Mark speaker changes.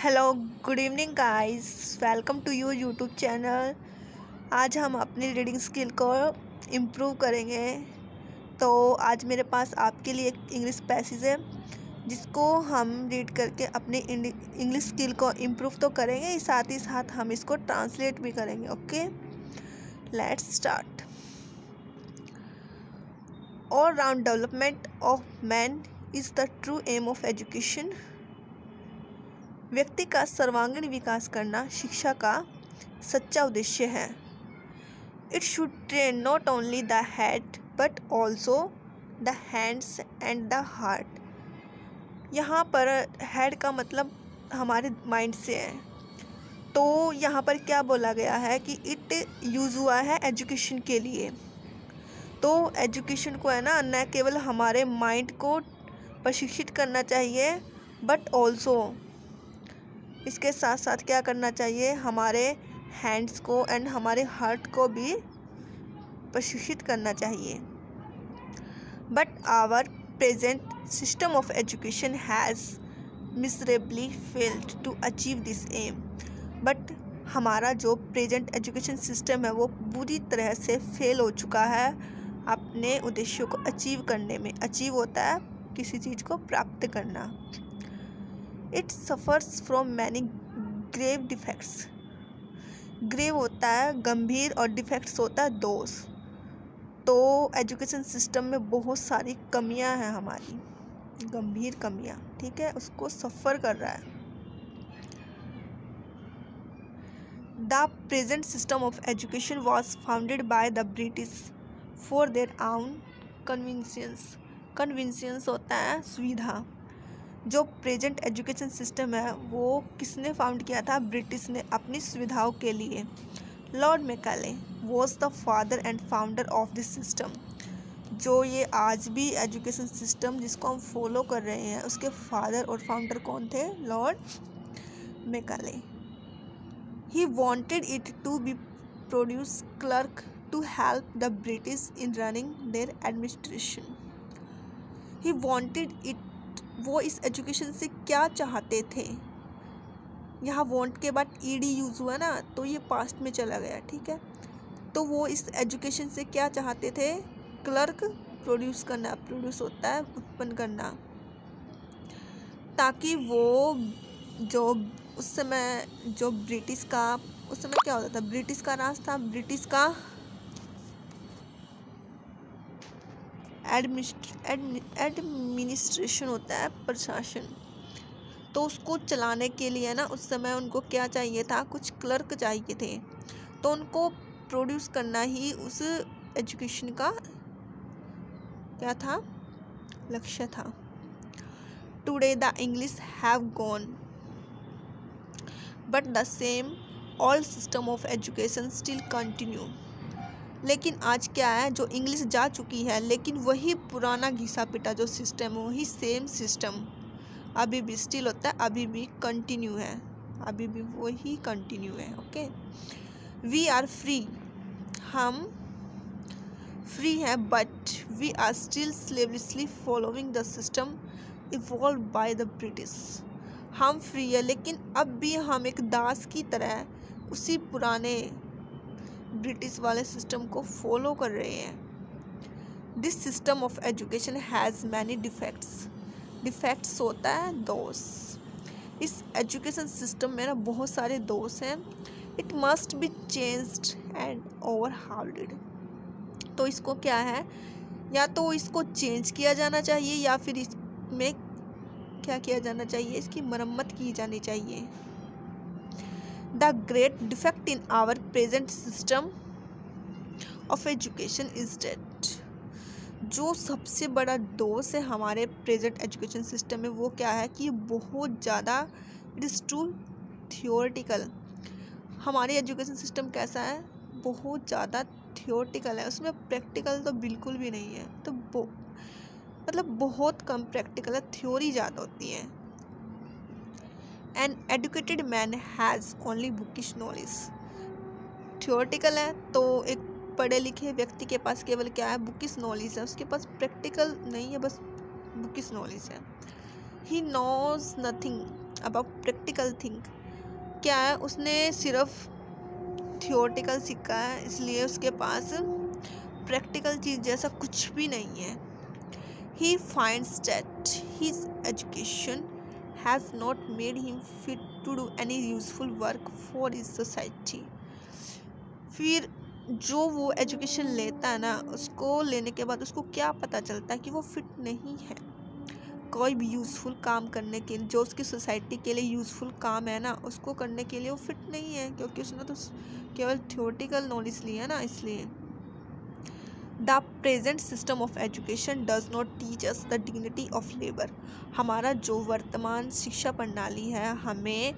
Speaker 1: Hello, good evening guys. Welcome to you YouTube channel. आज हम अपनी रीडिंग स्किल को इम्प्रूव करेंगे। तो आज मेरे पास आपके लिए एक इंग्लिश पैसेज है जिसको हम रीड करके अपनी इंग्लिश स्किल को इम्प्रूव तो करेंगे, साथ ही साथ हम इसको ट्रांसलेट भी करेंगे। Okay, let's start. All round development of man is the true aim of education. व्यक्ति का सर्वांगीण विकास करना शिक्षा का सच्चा उद्देश्य है। It should train not only the head but also the hands and the heart. यहाँ पर हेड का मतलब हमारे माइंड से है। तो यहाँ पर क्या बोला गया है कि इट यूज़ हुआ है एजुकेशन के लिए। तो एजुकेशन को है ना, न केवल हमारे माइंड को प्रशिक्षित करना चाहिए बट ऑल्सो इसके साथ साथ क्या करना चाहिए, हमारे हैंड्स को एंड हमारे हार्ट को भी प्रशिक्षित करना चाहिए। But our present system of education has miserably failed to achieve this aim. But हमारा जो प्रेजेंट एजुकेशन सिस्टम है वो बुरी तरह से फेल हो चुका है अपने उद्देश्यों को अचीव करने में। अचीव होता है किसी चीज़ को प्राप्त करना। It suffers from many grave defects. Grave होता है गंभीर और डिफेक्ट्स होता है दोष। तो एजुकेशन सिस्टम में बहुत सारी कमियां हैं, हमारी गंभीर कमियां, ठीक है, उसको सफ़र कर रहा है। The present system of education was founded by the British for their आउन कन्वीनियंस। कन्वीनियंस होता है सुविधा। जो प्रेजेंट एजुकेशन सिस्टम है वो किसने फाउंड किया था? ब्रिटिश ने, अपनी सुविधाओं के लिए। Lord Macaulay was the father and founder of this system. जो ये आज भी एजुकेशन सिस्टम जिसको हम फॉलो कर रहे हैं उसके फादर और फाउंडर कौन थे? Lord Macaulay. He wanted it to be produce clerk to help the British in running their administration. He wanted it, वो इस एजुकेशन से क्या चाहते थे? यहाँ वॉन्ट के बाद ईडी यूज़ हुआ ना, तो ये पास्ट में चला गया, ठीक है। तो वो इस एजुकेशन से क्या चाहते थे? क्लर्क प्रोड्यूस करना। प्रोड्यूस होता है उत्पन्न करना, ताकि वो जो उस समय जो ब्रिटिश का, उस समय क्या होता था, ब्रिटिश का राज था, ब्रिटिश का एडमिनिस्ट्रेशन होता है, प्रशासन। तो उसको चलाने के लिए ना उस समय उनको क्या चाहिए था? कुछ क्लर्क चाहिए थे। तो उनको प्रोड्यूस करना ही उस एजुकेशन का क्या था? लक्ष्य था। Today the English have gone but the same old system of education still continue. लेकिन आज क्या है, जो इंग्लिश जा चुकी है लेकिन वही पुराना घिसा पिटा जो सिस्टम है, वही सेम सिस्टम अभी भी स्टिल होता है, अभी भी कंटिन्यू है, अभी भी वही कंटिन्यू है। ओके, वी आर फ्री, हम फ्री हैं, but we are still slavishly following the system evolve by the British. हम फ्री है लेकिन अब भी हम एक दास की तरह उसी पुराने ब्रिटिश वाले सिस्टम को फॉलो कर रहे हैं। This system of education has many defects. Defects होता है दोष। इस एजुकेशन सिस्टम में ना बहुत सारे दोष हैं। It must be changed and overhauled. तो इसको क्या है, या तो इसको चेंज किया जाना चाहिए या फिर इसमें क्या किया जाना चाहिए, इसकी मरम्मत की जानी चाहिए। The great defect in our present system of education is that. जो सबसे बड़ा दोष है हमारे प्रेजेंट एजुकेशन सिस्टम में वो क्या है कि बहुत ज़्यादा इट इज़ टू थियोरेटिकल। हमारी एजुकेशन सिस्टम कैसा है? बहुत ज़्यादा थियोरेटिकल है, उसमें प्रैक्टिकल तो बिल्कुल भी नहीं है। तो मतलब बहुत कम प्रैक्टिकल है, थ्योरी ज़्यादा होती है। An educated man has only bookish knowledge. Theoretical है तो एक पढ़े लिखे व्यक्ति के पास केवल क्या है? बुकिश नॉलेज है, उसके पास प्रैक्टिकल नहीं है, बस बुकिश नॉलेज है। He knows nothing about practical thing. क्या है, उसने सिर्फ थियोरटिकल सीखा है, इसलिए उसके पास प्रैक्टिकल चीज़ जैसा कुछ भी नहीं है। He finds that his education has not made him fit to do any useful work for his society. फिर जो वो एजुकेशन लेता है ना, उसको लेने के बाद उसको क्या पता चलता है कि वो फिट नहीं है कोई भी यूज़फुल काम करने के लिए। जो उसकी सोसाइटी के लिए यूज़फुल काम है ना, उसको करने के लिए वो फिट नहीं है, क्योंकि उसने तो केवल थियोरटिकल नॉलेज ली है ना, इसलिए। The present system of education does not teach us the dignity of labour. हमारा जो वर्तमान शिक्षा प्रणाली है, हमें